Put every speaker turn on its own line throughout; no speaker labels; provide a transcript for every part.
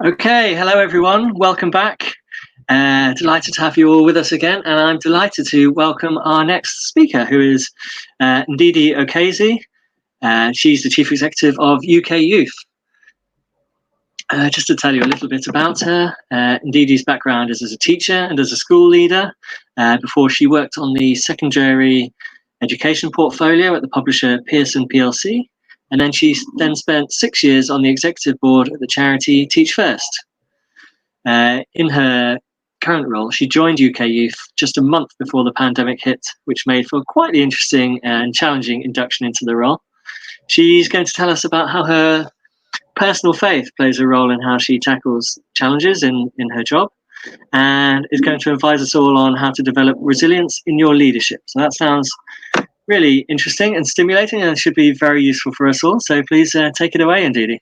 Okay, hello everyone. Welcome back. Delighted to have you all with us again, and I'm delighted to welcome our next speaker, who is Ndidi Okezie. She's the Chief Executive of UK Youth. Just to tell you a little bit about her, Ndidi's background is as a teacher and as a school leader. Before she worked on the secondary education portfolio at the publisher Pearson PLC, and then she spent 6 years on the executive board at the charity Teach First. In her current role, she joined UK Youth just a month before the pandemic hit, which made for quite the interesting and challenging induction into the role. She's going to tell us about how her personal faith plays a role in how she tackles challenges in her job, and is going to advise us all on how to develop resilience in your leadership. So that sounds really interesting and stimulating, and should be very useful for us all. So please take it away, Ndidi.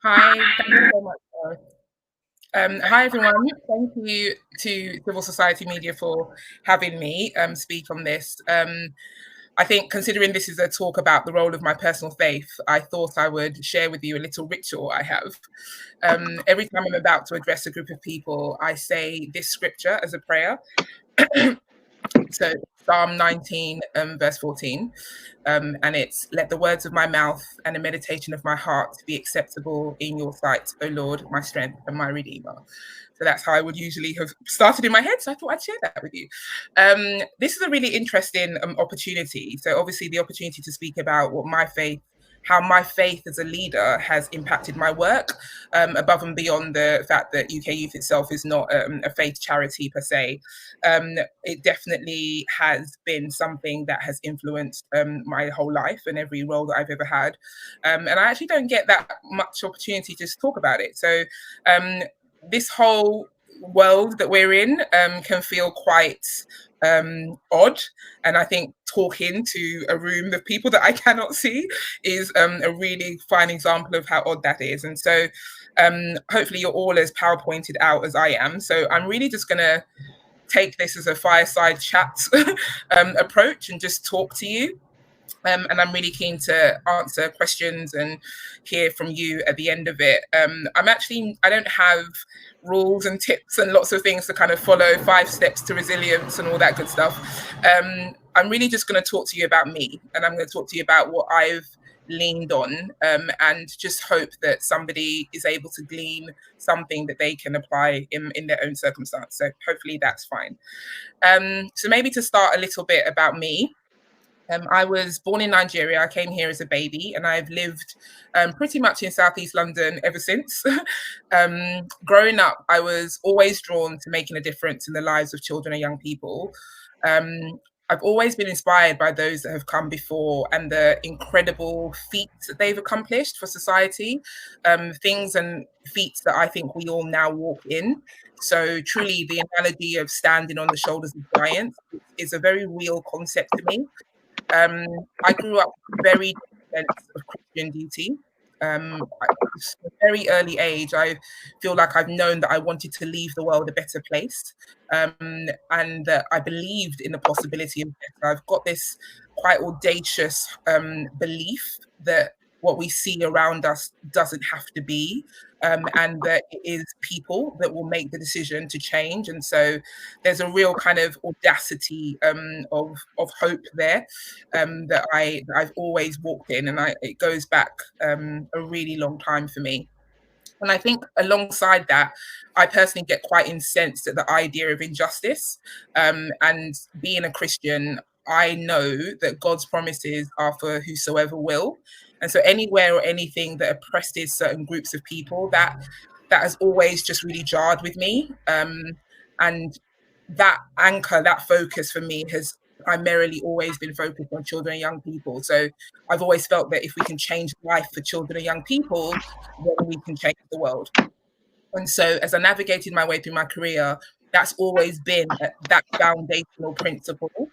Hi, thank you so much. Hi everyone, thank you to Civil Society Media for having me speak on this. I think considering this is a talk about the role of my personal faith, I thought I would share with you a little ritual I have. Every time I'm about to address a group of people, I say this scripture as a prayer. So Psalm 19, verse 14, and it's, "Let the words of my mouth and the meditation of my heart be acceptable in your sight, O Lord, my strength and my Redeemer." So that's how I would usually have started in my head. So I thought I'd share that with you. This is a really interesting opportunity. So obviously the opportunity to speak about how my faith as a leader has impacted my work, above and beyond the fact that UK Youth itself is not a faith charity per se. It definitely has been something that has influenced my whole life and every role that I've ever had. And I actually don't get that much opportunity to talk about it. So this whole world that we're in can feel quite odd, and I think talking to a room of people that I cannot see is a really fine example of how odd that is. And so hopefully you're all as PowerPointed out as I am. So I'm really just going to take this as a fireside chat approach and just talk to you. And I'm really keen to answer questions and hear from you at the end of it. I don't have rules and tips and lots of things to kind of follow, 5 steps to resilience and all that good stuff. I'm really just going to talk to you about me, and I'm going to talk to you about what I've leaned on, and just hope that somebody is able to glean something that they can apply in their own circumstance. So hopefully that's fine. So maybe to start a little bit about me. I was born in Nigeria. I came here as a baby, and I've lived pretty much in Southeast London ever since. Growing up, I was always drawn to making a difference in the lives of children and young people. I've always been inspired by those that have come before and the incredible feats that they've accomplished for society, things and feats that I think we all now walk in. So truly, the analogy of standing on the shoulders of giants is a very real concept to me. I grew up with a very deep sense of Christian duty. At a very early age, I feel like I've known that I wanted to leave the world a better place, and that I believed in the possibility of better. I've got this quite audacious belief that what we see around us doesn't have to be, and that it is people that will make the decision to change. And so there's a real kind of audacity of hope there, that I've always walked in, and it goes back a really long time for me. And I think alongside that, I personally get quite incensed at the idea of injustice. And being a Christian, I know that God's promises are for whosoever will. And so anywhere or anything that oppresses certain groups of people, that has always just really jarred with me. And that anchor, that focus for me has primarily always been focused on children and young people. So I've always felt that if we can change life for children and young people, then we can change the world. And so as I navigated my way through my career, that's always been that foundational principle,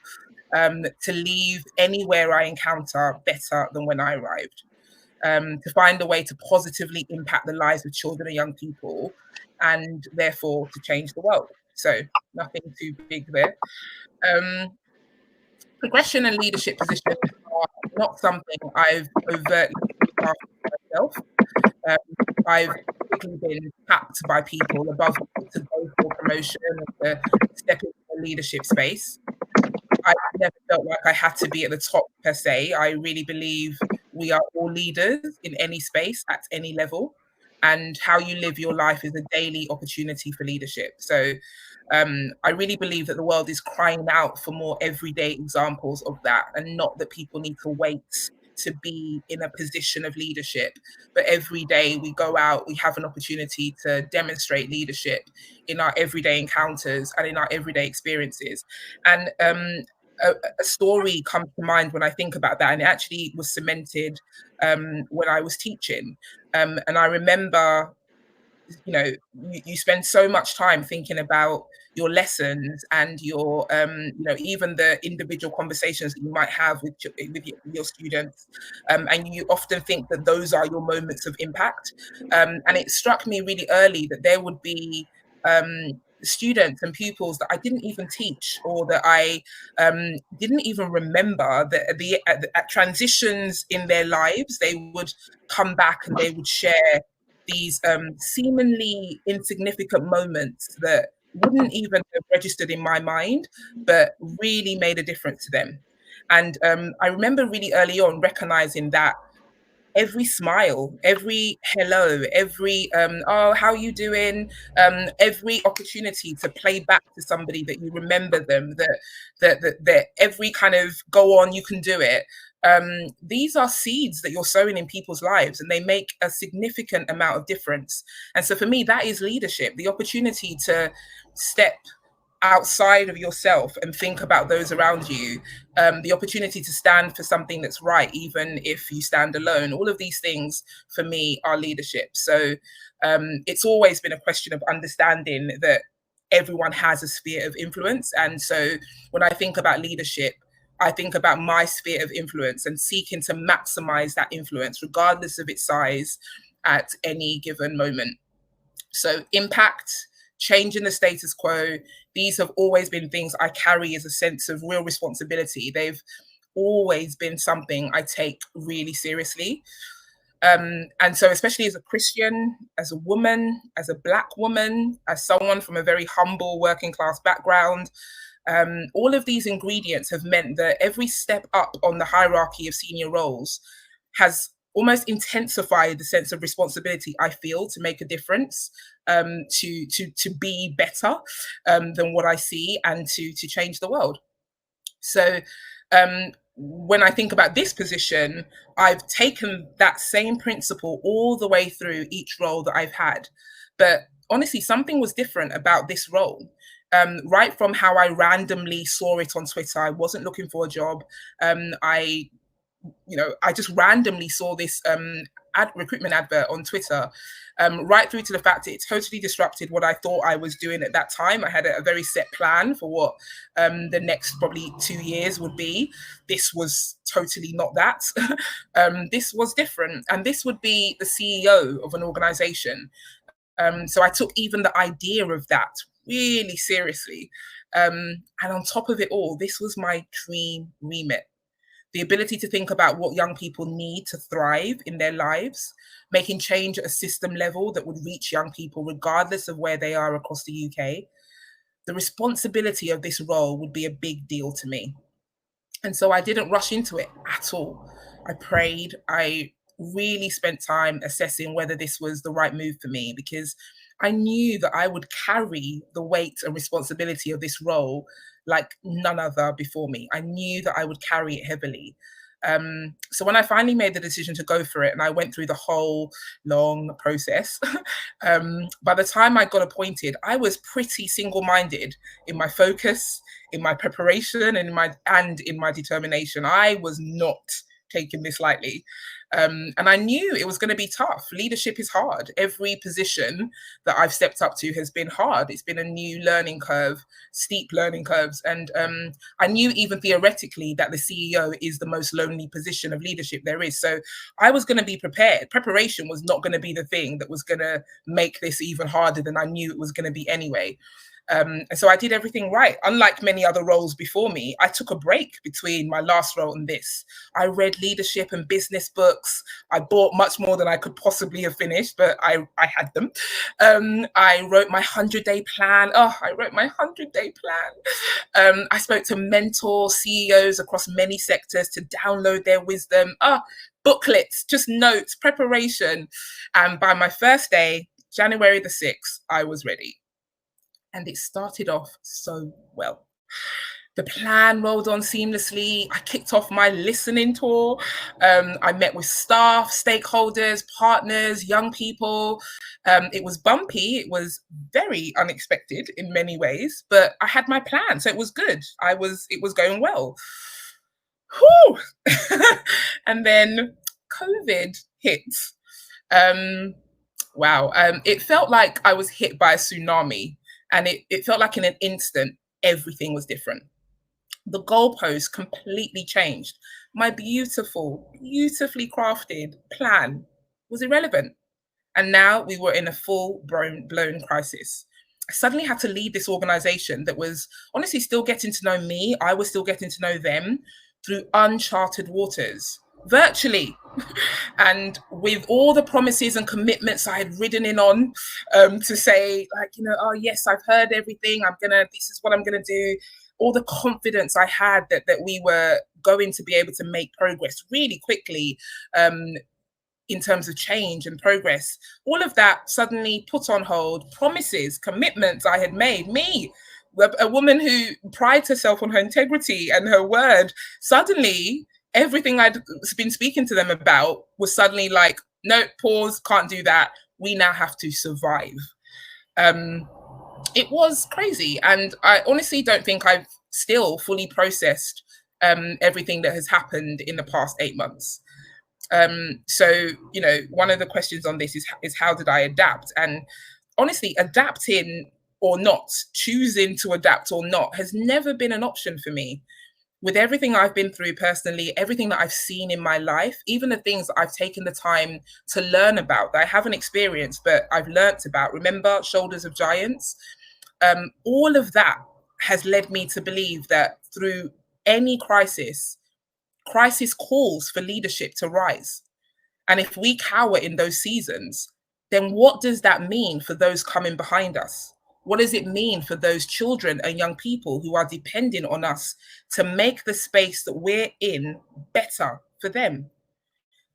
to leave anywhere I encounter better than when I arrived, to find a way to positively impact the lives of children and young people, and therefore to change the world. So nothing too big there. Progression and leadership positions are not something I've overtly after myself. I've typically been tapped by people above me to go for promotion and to step into a leadership space. I never felt like I had to be at the top per se. I really believe we are all leaders in any space at any level, and how you live your life is a daily opportunity for leadership. So I really believe that the world is crying out for more everyday examples of that, and not that people need to wait to be in a position of leadership, but every day we go out, we have an opportunity to demonstrate leadership in our everyday encounters and in our everyday experiences. And a story comes to mind when I think about that, and it actually was cemented when I was teaching. And I remember, you know, you spend so much time thinking about your lessons and your you know, even the individual conversations that you might have with your students, and you often think that those are your moments of impact. And it struck me really early that there would be students and pupils that I didn't even teach, or that I didn't even remember, that at transitions in their lives they would come back and they would share these seemingly insignificant moments that wouldn't even have registered in my mind, but really made a difference to them. And I remember really early on recognizing that every smile, every hello, every oh, how you doing, every opportunity to play back to somebody that you remember them, that every kind of go on, you can do it. These are seeds that you're sowing in people's lives, and they make a significant amount of difference. And so for me, that is leadership, the opportunity to step outside of yourself and think about those around you, the opportunity to stand for something that's right, even if you stand alone. All of these things for me are leadership. So it's always been a question of understanding that everyone has a sphere of influence. And so when I think about leadership, I think about my sphere of influence and seeking to maximize that influence, regardless of its size, at any given moment. So impact, changing the status quo, these have always been things I carry as a sense of real responsibility. They've always been something I take really seriously. And so, especially as a Christian, as a woman, as a Black woman, as someone from a very humble working class background, all of these ingredients have meant that every step up on the hierarchy of senior roles has almost intensified the sense of responsibility I feel to make a difference, to be better than what I see, and to change the world. So when I think about this position, I've taken that same principle all the way through each role that I've had. But honestly, something was different about this role. Right from how I randomly saw it on Twitter, I wasn't looking for a job. I just randomly saw this recruitment advert on Twitter, right through to the fact it totally disrupted what I thought I was doing at that time. I had a very set plan for what the next probably 2 years would be. This was totally not that. This was different. And this would be the CEO of an organization. So I took even the idea of that really seriously. And on top of it all, this was my dream remit. The ability to think about what young people need to thrive in their lives, making change at a system level that would reach young people regardless of where they are across the UK. The responsibility of this role would be a big deal to me. And so I didn't rush into it at all. I prayed. I really spent time assessing whether this was the right move for me, because I knew that I would carry the weight and responsibility of this role like none other before me. I knew that I would carry it heavily. So when I finally made the decision to go for it, and I went through the whole long process, by the time I got appointed, I was pretty single-minded in my focus, in my preparation, and in my determination. I was not taking this lightly. And I knew it was going to be tough. Leadership is hard. Every position that I've stepped up to has been hard. It's been a new learning curve, steep learning curves. And I knew even theoretically that the CEO is the most lonely position of leadership there is. So I was going to be prepared. Preparation was not going to be the thing that was going to make this even harder than I knew it was going to be anyway. And so I did everything right. Unlike many other roles before me, I took a break between my last role and this. I read leadership and business books. I bought much more than I could possibly have finished, but I had them. I wrote my 100-day plan. I wrote my 100-day plan. I spoke to mentors, CEOs across many sectors to download their wisdom. Booklets, just notes, preparation. And by my first day, January the 6th, I was ready. And it started off so well. The plan rolled on seamlessly. I kicked off my listening tour. I met with staff, stakeholders, partners, young people. It was bumpy. It was very unexpected in many ways, but I had my plan, so it was good. It was going well. Whew. And then COVID hit. Wow. It felt like I was hit by a tsunami. And it felt like in an instant, everything was different. The goalpost completely changed. My beautifully crafted plan was irrelevant. And now we were in a full-blown crisis. I suddenly had to lead this organization that was honestly still getting to know me. I was still getting to know them through uncharted waters, virtually. And with all the promises and commitments I had ridden in on to say, like, oh yes, I've heard everything. This is what I'm gonna do. All the confidence I had that we were going to be able to make progress really quickly in terms of change and progress. All of that suddenly put on hold. Promises, commitments I had made. Me, a woman who prides herself on her integrity and her word, suddenly everything I'd been speaking to them about was suddenly like, no, pause, can't do that. We now have to survive. It was crazy. And I honestly don't think I've still fully processed everything that has happened in the past 8 months. So, one of the questions on this is how did I adapt? And honestly, adapting or not, choosing to adapt or not, has never been an option for me. With everything I've been through personally, everything that I've seen in my life, even the things that I've taken the time to learn about that I haven't experienced, but I've learnt about, remember, Shoulders of Giants? All of that has led me to believe that through any crisis calls for leadership to rise. And if we cower in those seasons, then what does that mean for those coming behind us? What does it mean for those children and young people who are depending on us to make the space that we're in better for them?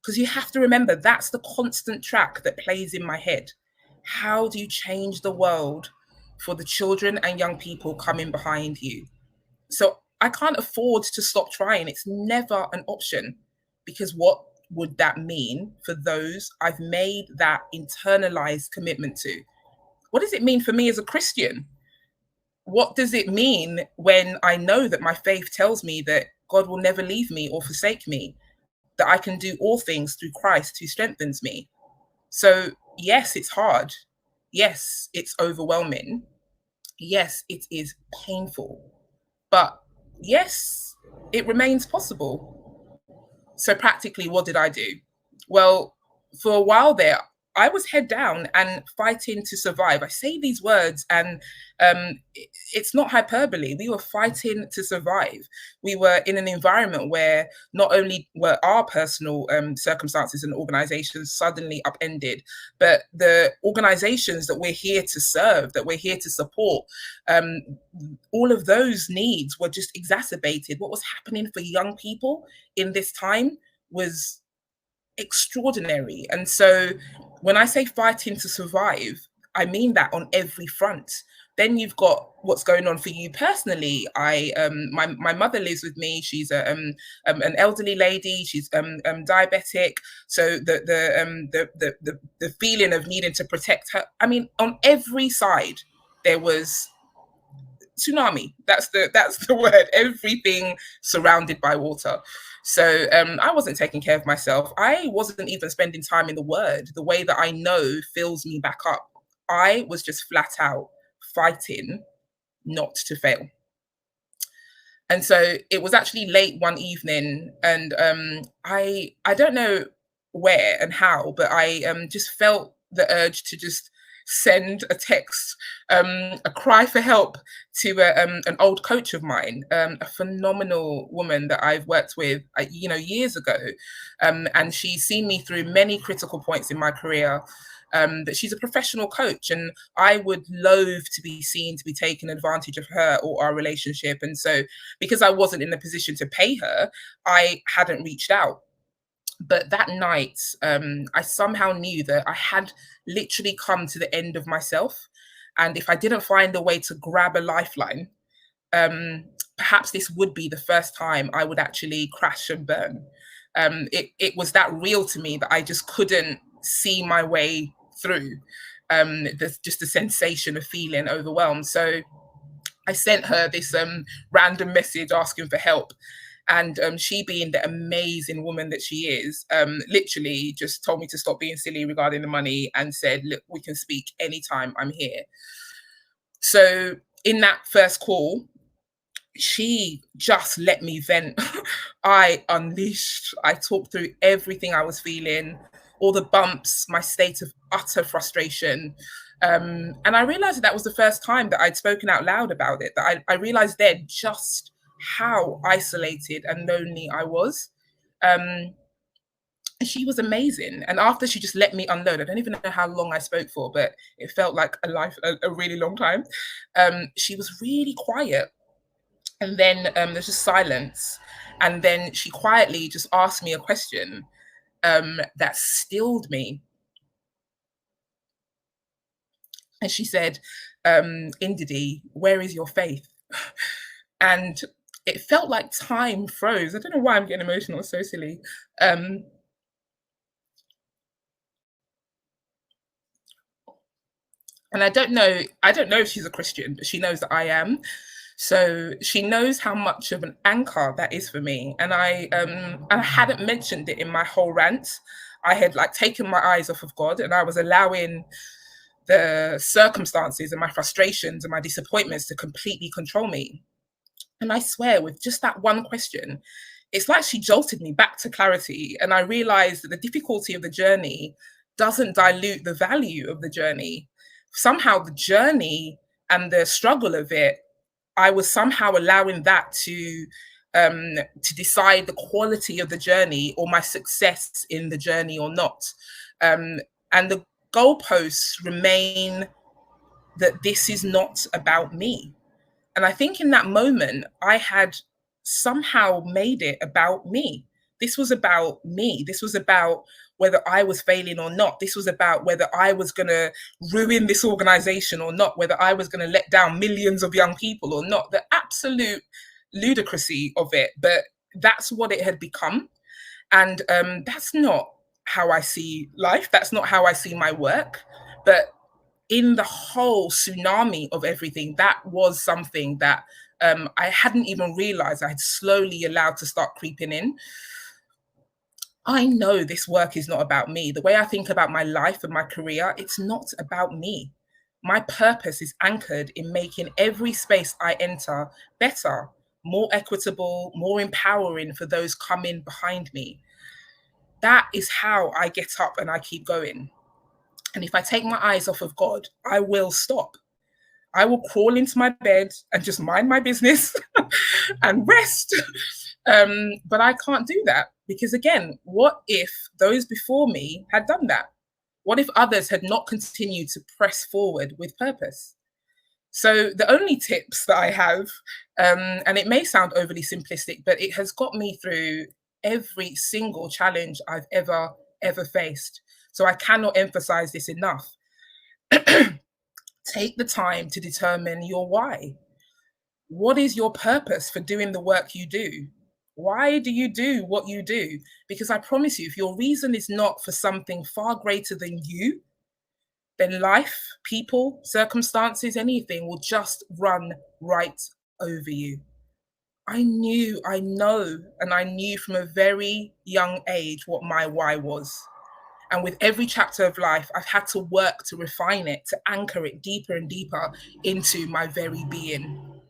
Because you have to remember, that's the constant track that plays in my head. How do you change the world for the children and young people coming behind you? So I can't afford to stop trying. It's never an option, because what would that mean for those I've made that internalized commitment to? What does it mean for me as a Christian? What does it mean when I know that my faith tells me that God will never leave me or forsake me, that I can do all things through Christ who strengthens me? So yes, it's hard. Yes, it's overwhelming. Yes, it is painful. But yes, it remains possible. So practically, what did I do? Well, for a while there, I was head down and fighting to survive. I say these words and it's not hyperbole. We were fighting to survive. We were in an environment where not only were our personal circumstances and organizations suddenly upended, but the organizations that we're here to serve, that we're here to support, all of those needs were just exacerbated. What was happening for young people in this time was extraordinary. And so when I say fighting to survive, I mean that on every front. Then you've got what's going on for you personally. My mother lives with me. She's an elderly lady. She's diabetic. So the feeling of needing to protect her. I mean, on every side there was tsunami. That's the word. Everything surrounded by water. So I wasn't taking care of myself. I wasn't even spending time in the Word, the way that I know fills me back up. I was just flat out fighting not to fail. And so it was actually late one evening, and I don't know where and how, but I just felt the urge to just send a text, a cry for help to an old coach of mine, a phenomenal woman that I've worked with, years ago. And she's seen me through many critical points in my career. That she's a professional coach, and I would loathe to be seen to be taking advantage of her or our relationship. And so, because I wasn't in the position to pay her, I hadn't reached out. But that night, I somehow knew that I had literally come to the end of myself. And if I didn't find a way to grab a lifeline, perhaps this would be the first time I would actually crash and burn. It was that real to me that I just couldn't see my way through. Just the sensation of feeling overwhelmed. So I sent her this random message asking for help. And she, being the amazing woman that she is, literally just told me to stop being silly regarding the money and said, look, we can speak anytime, I'm here. So in that first call, she just let me vent. I unleashed, I talked through everything I was feeling, all the bumps, my state of utter frustration. And I realized that was the first time that I'd spoken out loud about it, that I realized then just how isolated and lonely I was. And she was amazing. And after she just let me unload, I don't even know how long I spoke for, but it felt like a really long time. She was really quiet. And then there's just silence. And then she quietly just asked me a question that stilled me. And she said, Ndidi, where is your faith? And it felt like time froze. I don't know why I'm getting emotional, it's so silly. And I don't know if she's a Christian, but she knows that I am. So she knows how much of an anchor that is for me. And I hadn't mentioned it in my whole rant. I had taken my eyes off of God, and I was allowing the circumstances and my frustrations and my disappointments to completely control me. And I swear, with just that one question, it's like she jolted me back to clarity. And I realized that the difficulty of the journey doesn't dilute the value of the journey. Somehow the journey and the struggle of it, I was somehow allowing that to decide the quality of the journey or my success in the journey or not. And the goalposts remain that this is not about me. And I think in that moment, I had somehow made it about me. This was about me. This was about whether I was failing or not. This was about whether I was going to ruin this organization or not, whether I was going to let down millions of young people or not. The absolute ludicrousy of it. But that's what it had become. And that's not how I see life. That's not how I see my work. But in the whole tsunami of everything, that was something that I hadn't even realized I had slowly allowed to start creeping in. I know this work is not about me. The way I think about my life and my career, it's not about me. My purpose is anchored in making every space I enter better, more equitable, more empowering for those coming behind me. That is how I get up and I keep going. And if I take my eyes off of God, I will stop. I will crawl into my bed and just mind my business and rest. But I can't do that because, again, what if those before me had done that? What if others had not continued to press forward with purpose? So the only tips that I have, and it may sound overly simplistic, but it has got me through every single challenge I've ever faced. So I cannot emphasize this enough. Take the time to determine your why. What is your purpose for doing the work you do? Why do you do what you do? Because I promise you, if your reason is not for something far greater than you, then life, people, circumstances, anything will just run right over you. I knew from a very young age what my why was. And with every chapter of life, I've had to work to refine it, to anchor it deeper and deeper into my very being.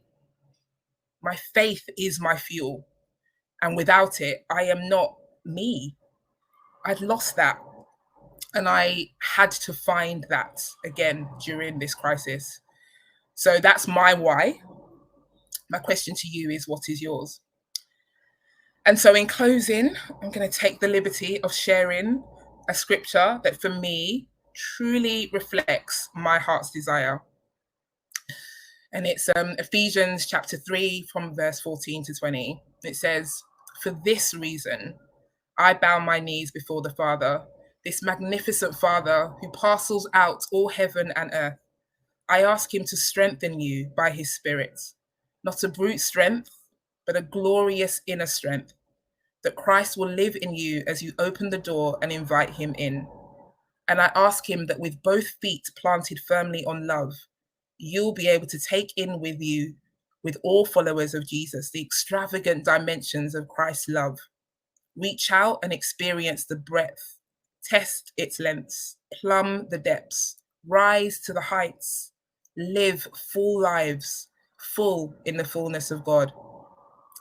My faith is my fuel. And without it, I am not me. I'd lost that. And I had to find that again during this crisis. So that's my why. My question to you is, what is yours? And so in closing, I'm going to take the liberty of sharing a scripture that for me truly reflects my heart's desire. And it's Ephesians chapter 3 from verse 14 to 20. It says, "For this reason, I bow my knees before the Father, this magnificent Father who parcels out all heaven and earth. I ask him to strengthen you by his Spirit, not a brute strength, but a glorious inner strength, that Christ will live in you as you open the door and invite him in. And I ask him that with both feet planted firmly on love, you'll be able to take in with you, with all followers of Jesus, the extravagant dimensions of Christ's love. Reach out and experience the breadth, test its lengths, plumb the depths, rise to the heights, live full lives, full in the fullness of God.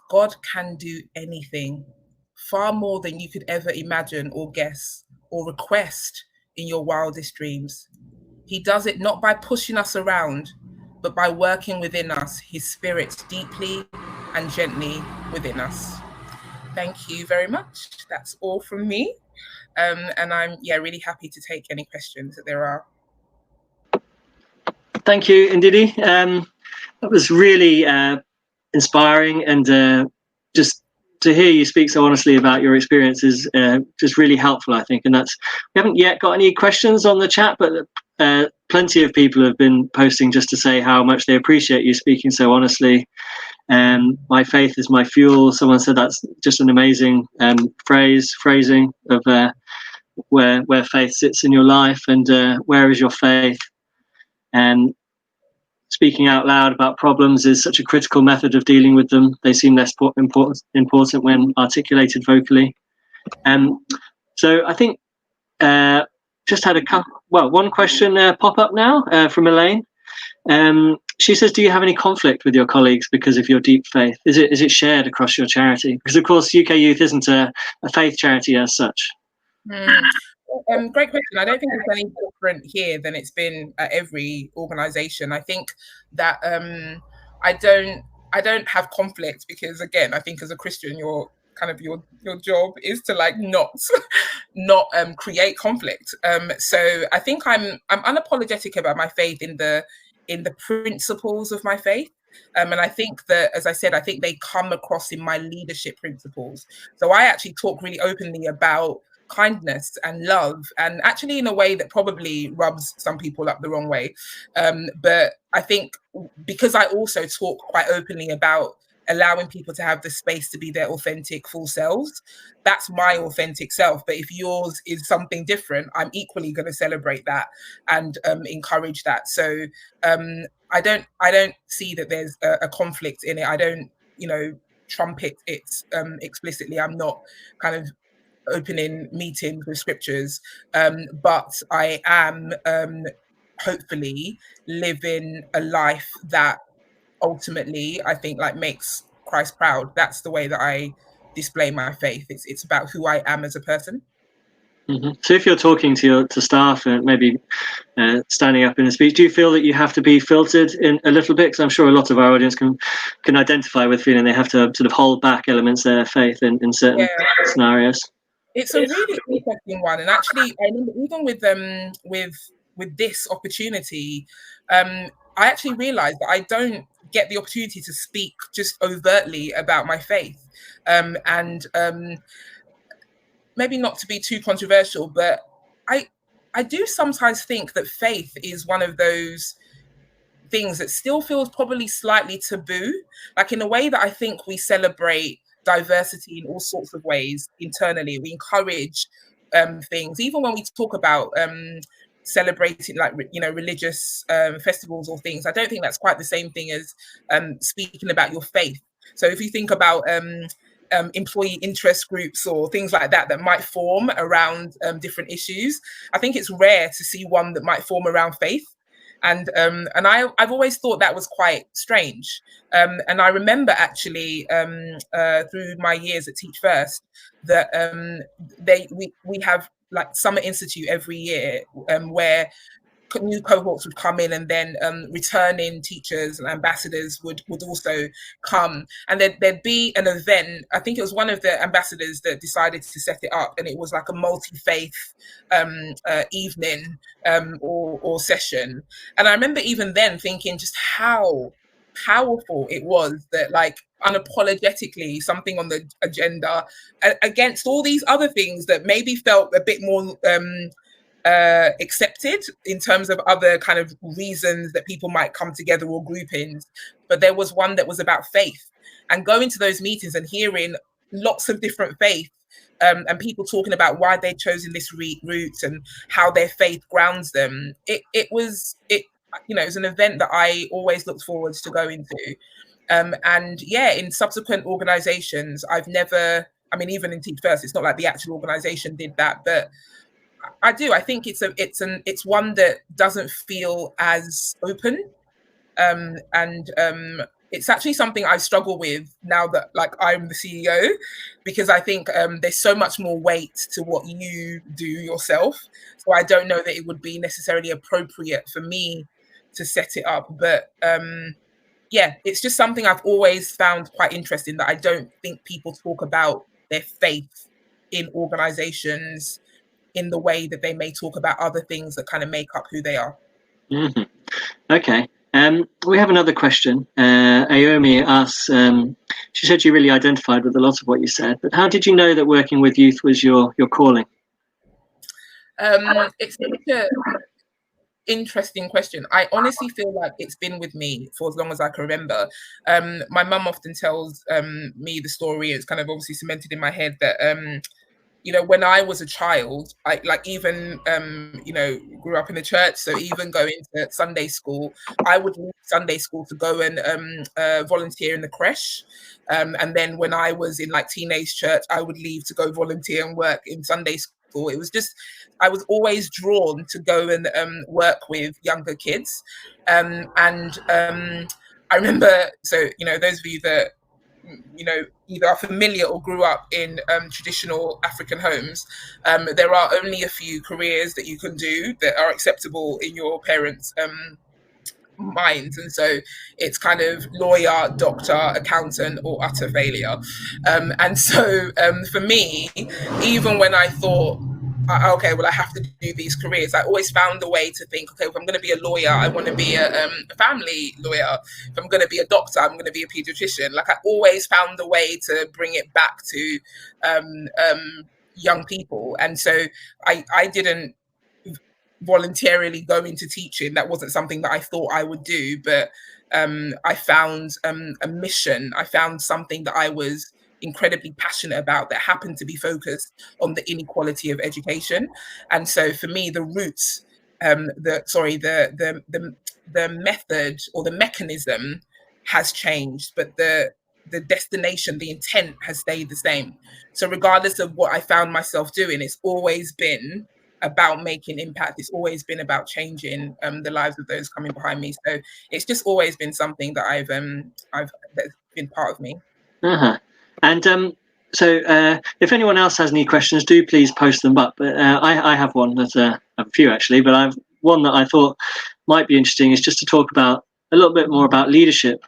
God can do anything, far more than you could ever imagine or guess or request in your wildest dreams. He does it not by pushing us around, but by working within us, his Spirit deeply and gently within us. Thank you very much. That's all from me. And I'm really happy to take any questions that there are.
Thank you, Ndidi. That was really inspiring, and just to hear you speak so honestly about your experiences just really helpful, I think. And we haven't yet got any questions on the chat, but plenty of people have been posting just to say how much they appreciate you speaking so honestly. My faith is my fuel. Someone said that's just an amazing phrasing of where faith sits in your life, and where is your faith? And speaking out loud about problems is such a critical method of dealing with them. They seem less important when articulated vocally. So I think just had one question pop up now from Elaine. She says, do you have any conflict with your colleagues because of your deep faith? Is it shared across your charity? Because of course UK Youth isn't a faith charity as such.
Great question. I don't think it's any different here than it's been at every organisation. I think that I don't have conflict because, again, I think as a Christian, your job is to not create conflict. So I think I'm unapologetic about my faith in the principles of my faith. And I think that, as I said, I think they come across in my leadership principles. So I actually talk really openly about kindness and love, and actually in a way that probably rubs some people up the wrong way. But I think because I also talk quite openly about allowing people to have the space to be their authentic full selves, that's my authentic self. But if yours is something different, I'm equally going to celebrate that and encourage that. So I don't see that there's a conflict in it. I don't trumpet it explicitly. I'm not kind of opening meetings with scriptures, but I am hopefully living a life that ultimately I think makes Christ proud. That's the way that I display my faith. It's about who I am as a person.
Mm-hmm. So if you're talking to staff and maybe standing up in a speech, do you feel that you have to be filtered in a little bit? Because I'm sure a lot of our audience can identify with feeling they have to sort of hold back elements of their faith in certain scenarios.
It's a really interesting one, and actually, I remember even with this opportunity, I actually realised that I don't get the opportunity to speak just overtly about my faith, and maybe not to be too controversial, but I do sometimes think that faith is one of those things that still feels probably slightly taboo, in a way that I think we celebrate diversity in all sorts of ways internally. We encourage things, even when we talk about celebrating religious festivals or things. I don't think that's quite the same thing as speaking about your faith. So if you think about employee interest groups or things like that might form around different issues, I think it's rare to see one that might form around faith. And I've always thought that was quite strange. And I remember actually through my years at Teach First that we have like summer institute every year, where new cohorts would come in, and then returning teachers and ambassadors would also come, and there'd be an event. I think it was one of the ambassadors that decided to set it up, and it was like a multi-faith evening or session. And I remember even then thinking just how powerful it was that, like, unapologetically something on the agenda against all these other things that maybe felt a bit more accepted in terms of other kind of reasons that people might come together or groupings, but there was one that was about faith. And going to those meetings and hearing lots of different faiths, and people talking about why they'd chosen this route and how their faith grounds them, it was an event that I always looked forward to going to. And yeah, in subsequent organizations, I've never, I mean, even in Teach First, it's not like the actual organization did that, but I think it's one that doesn't feel as open, and it's actually something I struggle with now that, like, I'm the CEO, because I think there's so much more weight to what you do yourself. So I don't know that it would be necessarily appropriate for me to set it up, but yeah, it's just something I've always found quite interesting, that I don't think people talk about their faith in organizations in the way that they may talk about other things that kind of make up who they are.
Mm-hmm. Okay. We have another question. Aomi asks, she said she really identified with a lot of what you said, but how did you know that working with youth was your calling?
It's such an interesting question. I honestly feel like it's been with me for as long as I can remember. My mum often tells me the story. It's kind of obviously cemented in my head that when I was a child, I even grew up in the church. So even going to Sunday school, I would leave Sunday school to go and volunteer in the creche. And then when I was in like teenage church, I would leave to go volunteer and work in Sunday school. It was just, I was always drawn to go and work with younger kids. And I remember, so, those of you that, either are familiar or grew up in traditional African homes, there are only a few careers that you can do that are acceptable in your parents' minds. And so it's kind of lawyer, doctor, accountant, or utter failure. And so for me, even when I thought, okay, well, I have to do these careers, I always found a way to think, okay, if I'm going to be a lawyer, I want to be a family lawyer. If I'm going to be a doctor, I'm going to be a pediatrician. Like, I always found a way to bring it back to young people. And so I didn't voluntarily go into teaching. That wasn't something that I thought I would do, but I found a mission. I found something that I was incredibly passionate about that happened to be focused on the inequality of education. And so for me, the roots, the method or the mechanism has changed, but the destination, the intent has stayed the same. So regardless of what I found myself doing, it's always been about making impact. It's always been about changing the lives of those coming behind me. So it's just always been something that that's been part of me.
Uh-huh. And so if anyone else has any questions, do please post them up. But I have one that I have a few actually, but I've one that I thought might be interesting, is just to talk about a little bit more about leadership.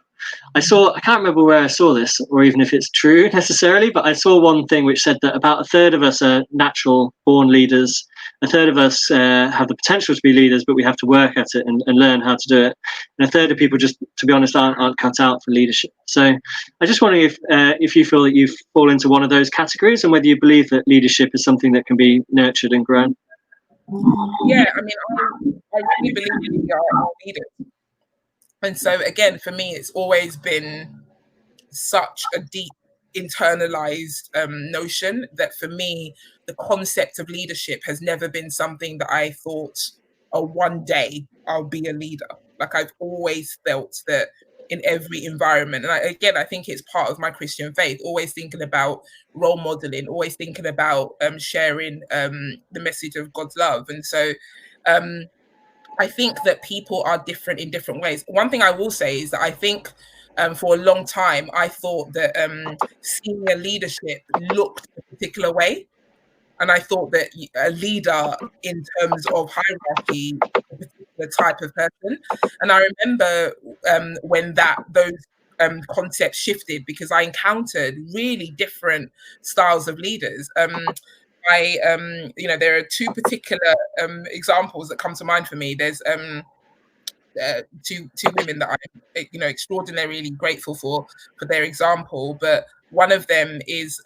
I can't remember where I saw this, or even if it's true necessarily, but I saw one thing which said that about a third of us are natural born leaders. A third of us have the potential to be leaders, but we have to work at it and learn how to do it. And a third of people, just to be honest, aren't cut out for leadership. So I just wondering if you feel that you fall into one of those categories, and whether you believe that leadership is something that can be nurtured and grown.
Yeah, I mean, I really believe we are all leaders. And so again, for me, it's always been such a deep internalized notion that for me, the concept of leadership has never been something that I thought, oh, one day I'll be a leader. Like, I've always felt that in every environment. And I think it's part of my Christian faith, always thinking about role modeling, always thinking about sharing the message of God's love. And so I think that people are different in different ways. One thing I will say is that I think for a long time, I thought that senior leadership looked a particular way. And I thought that a leader in terms of hierarchy, a particular type of person. And I remember when those concepts shifted, because I encountered really different styles of leaders. There are two particular examples that come to mind for me. There's two women that I'm extraordinarily grateful for their example, but one of them is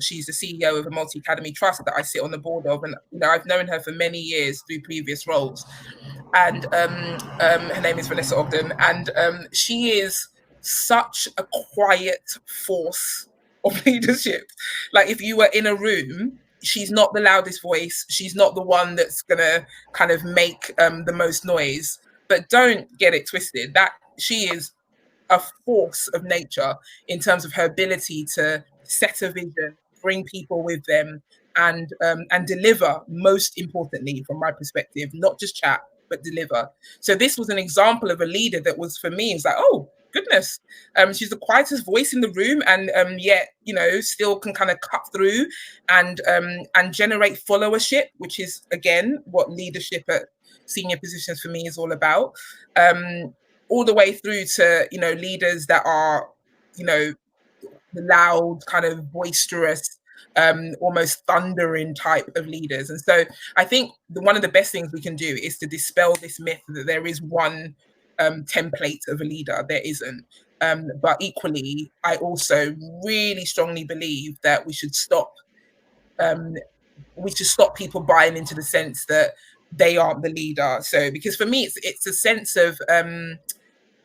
she's the CEO of a multi-academy trust that I sit on the board of, and I've known her for many years through previous roles, and her name is Vanessa Ogden, and she is such a quiet force of leadership. Like, if you were in a room, she's not the loudest voice, she's not the one that's gonna kind of make the most noise. But don't get it twisted, that she is a force of nature in terms of her ability to set a vision, bring people with them, and deliver, most importantly, from my perspective, not just chat, but deliver. So this was an example of a leader that was, for me, it was like, oh, goodness. She's the quietest voice in the room, and yet, still can kind of cut through and generate followership, which is, again, what leadership at senior positions for me is all about, all the way through to leaders that are loud, kind of boisterous, almost thundering type of leaders. And so I think one of the best things we can do is to dispel this myth that there is one template of a leader. There isn't. But equally, I also really strongly believe that we should stop people buying into the sense that they aren't the leader. So, because for me, it's a sense of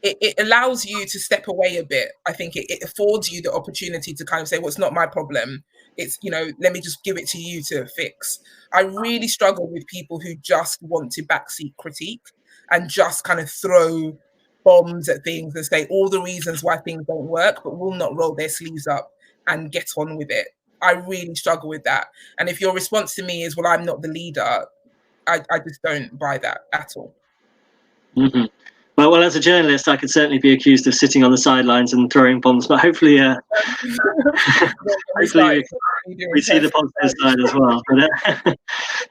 it allows you to step away a bit. I think it affords you the opportunity to kind of say, well, it's not my problem. It's, let me just give it to you to fix. I really struggle with people who just want to backseat critique and just kind of throw bombs at things and say all the reasons why things don't work, but will not roll their sleeves up and get on with it. I really struggle with that. And if your response to me is, well, I'm not the leader, I just don't buy that at all.
Mm-hmm. Well, as a journalist, I could certainly be accused of sitting on the sidelines and throwing bombs, but hopefully, hopefully we see the positive side as well. But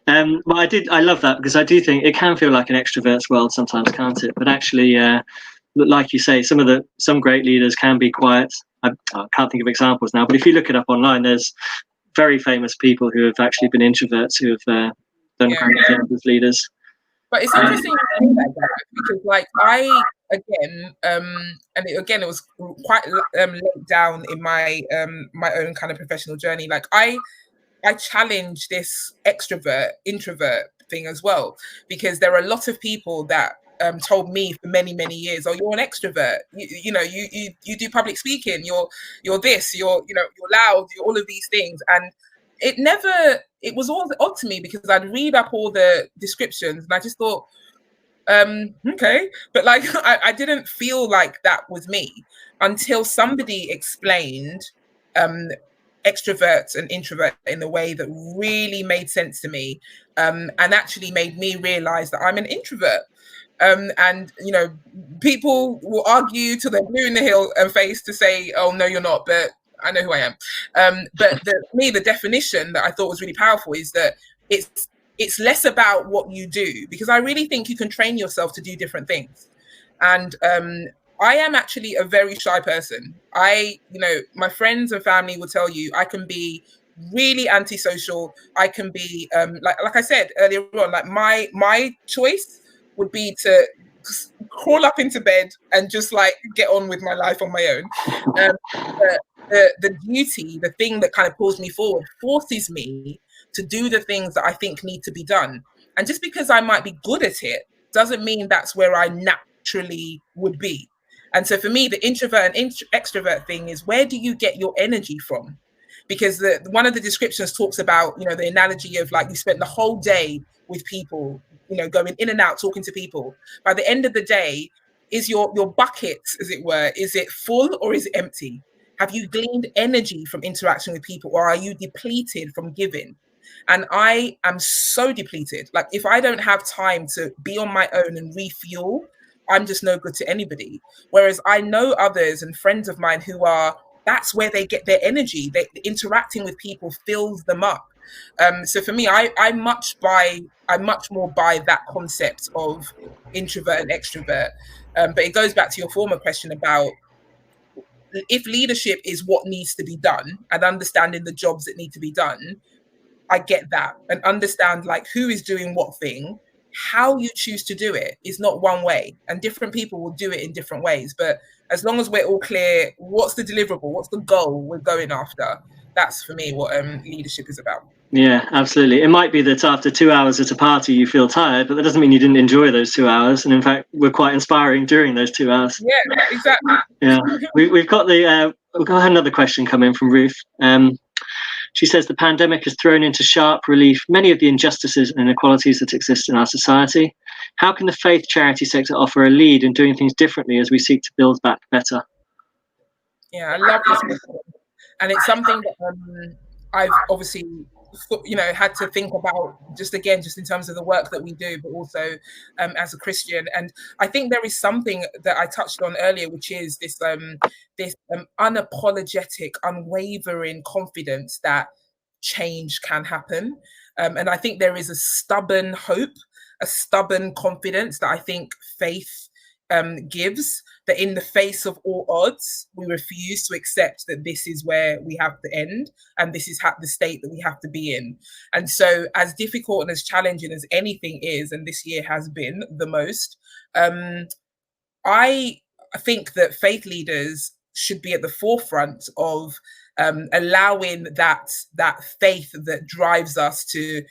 I love that, because I do think it can feel like an extrovert's world sometimes, can't it? But actually, like you say, some great leaders can be quiet. I can't think of examples now, but if you look it up online, there's very famous people who have actually been introverts who have done great things as leaders.
But it's interesting to say that, because, like, it was quite late down in my my own kind of professional journey. Like, I challenge this extrovert introvert thing as well, because there are a lot of people that told me for many years, oh, you're an extrovert, you do public speaking, you're this, you're loud, you're all of these things. And it was all odd to me, because I'd read up all the descriptions and I just thought, okay, but like I didn't feel like that was me until somebody explained extroverts and introverts in a way that really made sense to me, and actually made me realize that I'm an introvert. And people will argue till they're blue in the face to say, oh no, you're not, but I know who I am. But the definition that I thought was really powerful is that it's less about what you do, because I really think you can train yourself to do different things. And I am actually a very shy person. My friends and family will tell you I can be really antisocial. I can be like I said earlier on, like my choice would be to crawl up into bed and just like get on with my life on my own. The duty, the thing that kind of pulls me forward, forces me to do the things that I think need to be done. And just because I might be good at it doesn't mean that's where I naturally would be. And so for me, the introvert and extrovert thing is, where do you get your energy from? Because one of the descriptions talks about, the analogy of, like, you spent the whole day with people, going in and out, talking to people. By the end of the day, is your bucket, as it were, is it full or is it empty? Have you gleaned energy from interaction with people, or are you depleted from giving? And I am so depleted. Like, if I don't have time to be on my own and refuel, I'm just no good to anybody. Whereas I know others and friends of mine who are that's where they get their energy. Interacting with people fills them up. So for me, I much more buy that concept of introvert and extrovert. But it goes back to your former question about if leadership is what needs to be done and understanding the jobs that need to be done. I get that, and understand like who is doing what thing. How you choose to do it is not one way, and different people will do it in different ways. But as long as we're all clear, what's the deliverable, what's the goal we're going after, that's for me what leadership is about.
Yeah, absolutely. It might be that after 2 hours at a party you feel tired, but that doesn't mean you didn't enjoy those 2 hours. And in fact, we're quite inspiring during those 2 hours.
Yeah, exactly.
Yeah, we've got another question come in from Ruth. She says the pandemic has thrown into sharp relief many of the injustices and inequalities that exist in our society. How can the faith charity sector offer a lead in doing things differently as we seek to build back better?
Yeah, I love this question. And it's something that I've obviously had to think about just in terms of the work that we do, but also as a Christian. And I think there is something that I touched on earlier, which is this unapologetic, unwavering confidence that change can happen. And I think there is a stubborn hope, a stubborn confidence that I think faith gives, that in the face of all odds, we refuse to accept that this is where we have to end and this is the state that we have to be in. And so as difficult and as challenging as anything is, and this year has been the most, I think that faith leaders should be at the forefront of allowing that faith that drives us to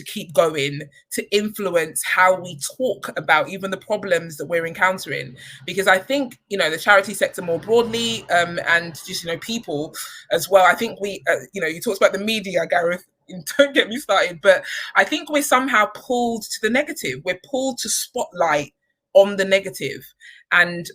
keep going, to influence how we talk about even the problems that we're encountering. Because I think, the charity sector more broadly, and just, people as well, I think we, you talked about the media, Gareth, don't get me started, but I think we're somehow pulled to the negative. We're pulled to spotlight on the negative. And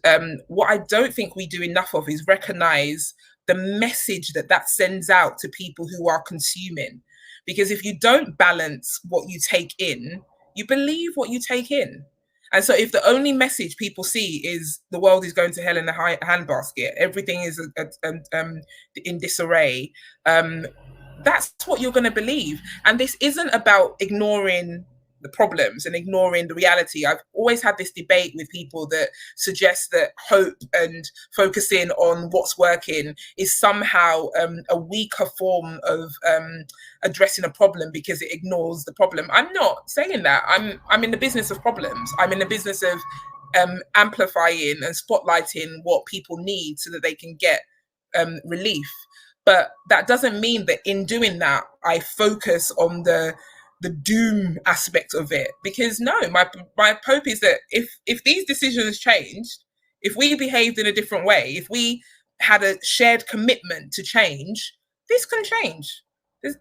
what I don't think we do enough of is recognize the message that sends out to people who are consuming. Because if you don't balance what you take in, you believe what you take in. And so if the only message people see is the world is going to hell in a handbasket, everything is in disarray, that's what you're going to believe. And this isn't about ignoring the problems and ignoring the reality. I've always had this debate with people that suggest that hope and focusing on what's working is somehow a weaker form of addressing a problem because it ignores the problem. I'm not saying that. I'm in the business of problems. I'm in the business of amplifying and spotlighting what people need so that they can get relief. But that doesn't mean that in doing that, I focus on the doom aspect of it, because no, my hope is that if these decisions changed, if we behaved in a different way, if we had a shared commitment to change, this can change.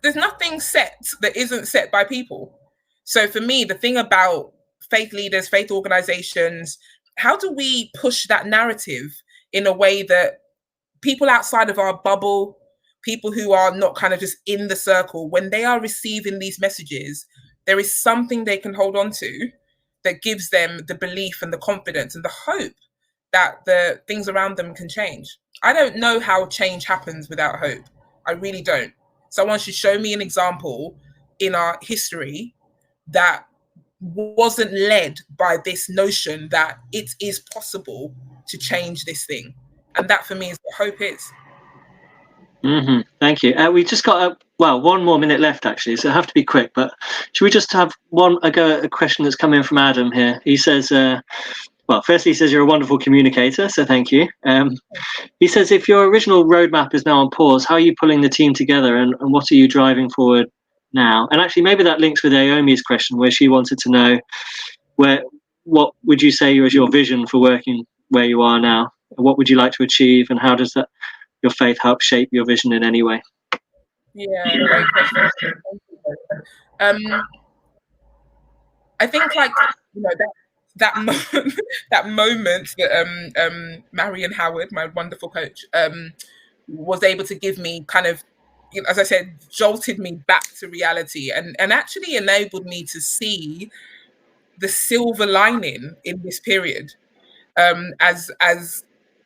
There's nothing set that isn't set by people. So for me, the thing about faith leaders, faith organizations, how do we push that narrative in a way that people outside of our bubble, people who are not kind of just in the circle, when they are receiving these messages, there is something they can hold on to that gives them the belief and the confidence and the hope that the things around them can change. I don't know how change happens without hope. I really don't. Someone should show me an example in our history that wasn't led by this notion that it is possible to change this thing. And that for me is what hope is.
Mm-hmm. Thank you. We just got one more minute left, actually, so I have to be quick. But should we just have a go at a question that's come in from Adam here? He says, firstly, he says you're a wonderful communicator, so thank you. He says, if your original roadmap is now on pause, how are you pulling the team together, and what are you driving forward now? And actually, maybe that links with Aomi's question, where she wanted to know what would you say is your vision for working where you are now? What would you like to achieve, and how does your faith help shape your vision in any way?
Yeah, great question. I think that moment that Marion Howard, my wonderful coach, was able to give me kind of, as I said, jolted me back to reality and actually enabled me to see the silver lining in this period. As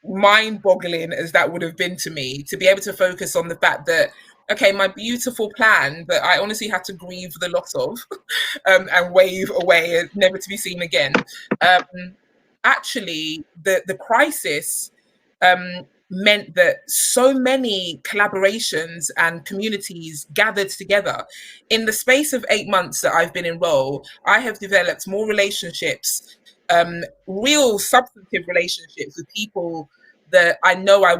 mind-boggling as that would have been to me, to be able to focus on the fact that, okay, my beautiful plan that I honestly had to grieve the loss of and wave away and never to be seen again. Actually, the crisis meant that so many collaborations and communities gathered together. In the space of 8 months that I've been in role, I have developed more relationships, real substantive relationships with people that I know I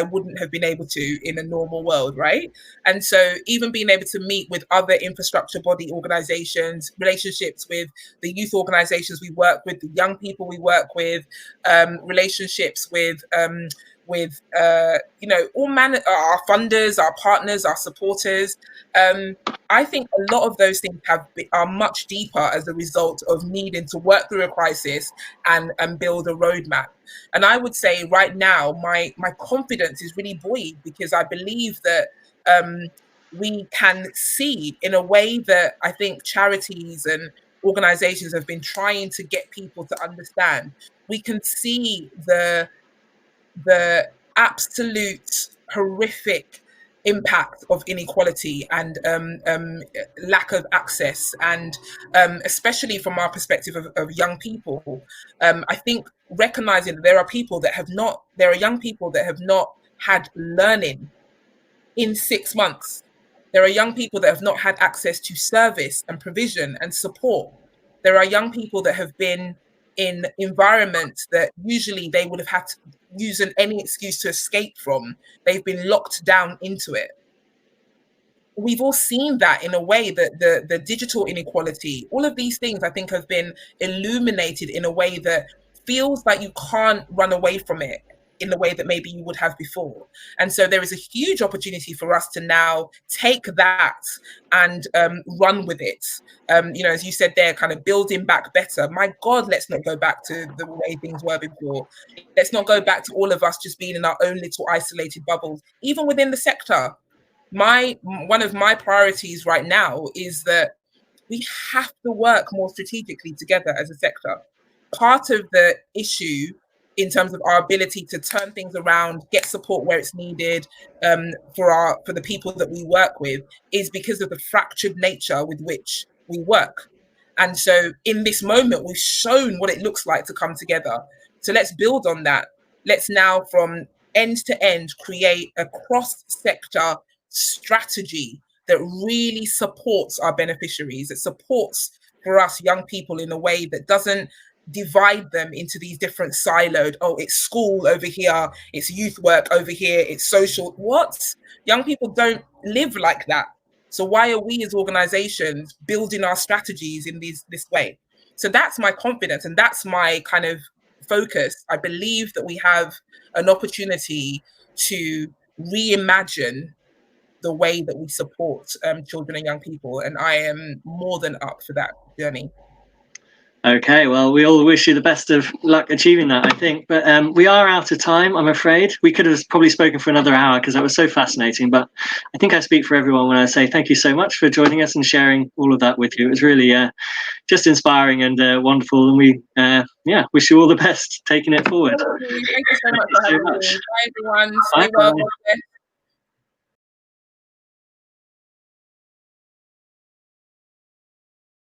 wouldn't have been able to in a normal world, right? And so even being able to meet with other infrastructure body organizations, relationships with the youth organizations we work with, the young people we work with, relationships with all manner, our funders, our partners, our supporters. I think a lot of those things are much deeper as a result of needing to work through a crisis and build a roadmap. And I would say right now, my confidence is really buoyed because I believe that we can see in a way that I think charities and organizations have been trying to get people to understand. We can see the absolute horrific impact of inequality and lack of access, and especially from our perspective of young people, I think recognizing that there are young people that have not had learning in 6 months. There are young people that have not had access to service and provision and support. There are young people that have been in environments that usually they would have had to use any excuse to escape from. They've been locked down into it. We've all seen that in a way that the digital inequality, all of these things I think have been illuminated in a way that feels like you can't run away from it in the way that maybe you would have before. And so there is a huge opportunity for us to now take that and run with it. As you said there, kind of building back better. My God, let's not go back to the way things were before. Let's not go back to all of us just being in our own little isolated bubbles, even within the sector. One of my priorities right now is that we have to work more strategically together as a sector. Part of the issue in terms of our ability to turn things around, get support where it's needed, for the people that we work with, is because of the fractured nature with which we work. And so in this moment, we've shown what it looks like to come together. So let's build on that. Let's now, from end to end, create a cross-sector strategy that really supports our beneficiaries, that supports for us young people in a way that doesn't divide them into these different siloed, it's school over here, it's youth work over here, it's social. What? Young people don't live like that. So why are we as organizations building our strategies in this way? So that's my confidence and that's my kind of focus. I believe that we have an opportunity to reimagine the way that we support children and young people. And I am more than up for that journey.
Okay, well, we all wish you the best of luck achieving that, I think. But we are out of time, I'm afraid. We could have probably spoken for another hour because that was so fascinating. But I think I speak for everyone when I say thank you so much for joining us and sharing all of that with you. It was really just inspiring and wonderful. And we, wish you all the best taking it forward.
Thank you so much for having me. Bye, everyone. Stay well.